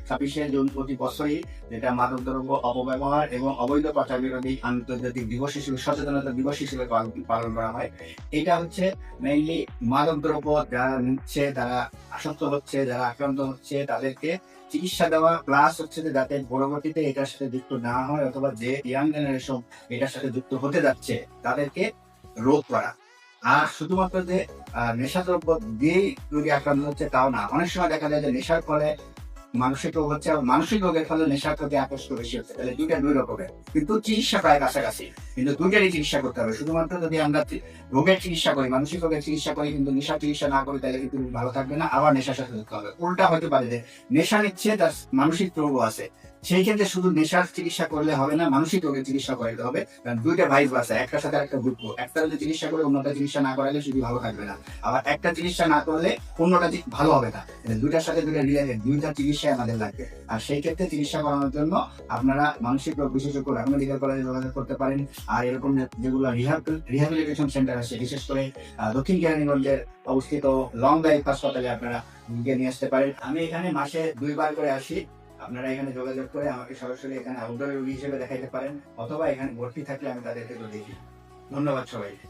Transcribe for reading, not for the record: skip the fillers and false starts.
26শে June প্রতি বছরই, যেটা মাদকদ্রব্য অপব্যবহার এবং অবৈধ পাচার বিরোধী আন্তর্জাতিক দিবস হিসেবে, সচেতনতা দিবস হিসেবে পালন করা হয়। এটা হচ্ছে মেইনলি মাদকদ্রব্য যারা নিচ্ছে, যারা আসক্ত হচ্ছে, যারা আক্রান্ত হচ্ছে, তাদেরকে চিকিৎসা দেওয়া, প্লাস হচ্ছে যে যাতে পরবর্তীতে এটার সাথে যুক্ত না হয়, অথবা যে ইয়াং জেনারেশন এটার সাথে যুক্ত হতে যাচ্ছে তাদেরকে রোধ করা। আর শুধুমাত্র যে নেশাদ্রব্য দিয়েই রোগী আক্রান্ত হচ্ছে তাও না, অনেক সময় দেখা যায় যে নেশার ফলে মানসিক রোগ হচ্ছে, আর মানসিক রোগের ফলে নেশার প্রতি আকর্ষণ বেশি হচ্ছে। তাহলে দুইটা দুই রকমের, কিন্তু চিকিৎসা প্রায় কাছাকাছি, কিন্তু দুইটারই চিকিৎসা করতে হবে। শুধুমাত্র যদি আমরা রোগের চিকিৎসা করি, মানসিক রোগের চিকিৎসা করি, কিন্তু নেশার চিকিৎসা না করি, তাহলে কিন্তু ভালো থাকবে না, আবার নেশার সাথে যুক্ত হবে। উল্টা হতে পারে যে নেশা নিচ্ছে, তার মানসিক রোগও আছে, সেই ক্ষেত্রে শুধু নেশার চিকিৎসা করলে হবে না, মানসিক রোগের চিকিৎসা করতে হবে। কারণ দুইটা ভাইস ভার্সা, একটার সাথে একটা যুক্ত। একটা যদি চিকিৎসা করে অন্যটা চিকিৎসা না করালে শুধু ভালো থাকবে না, আবার একটা চিকিৎসা না করলে অন্যটা ভালো হবে না। দুইটার সাথে দুইটা রিলেটেড, দুইটা চিকিৎসাই আমাদের লাগবে। আর সেই ক্ষেত্রে চিকিৎসা করানোর জন্য আপনারা মানসিক রোগ বিশেষজ্ঞ ঢাকা মেডিকেল কলেজে যোগাযোগ করতে পারেন। আর এরকম যেগুলো রিহ্যাবিলিটেশন সেন্টার আছে, বিশেষ করে দক্ষিণ কেরানীগঞ্জের অবস্থিত লং লাইফ হাসপাতালে আপনারা নিয়ে আসতে পারেন। আমি এখানে মাসে 2বার করে আসি। আপনারা এখানে যোগাযোগ করে আমাকে সরাসরি এখানে আউটডোর রোগী হিসেবে দেখাইতে পারেন, অথবা এখানে ভর্তি থাকলে আমি তাদেরকে তো দেখি। ধন্যবাদ সবাইকে।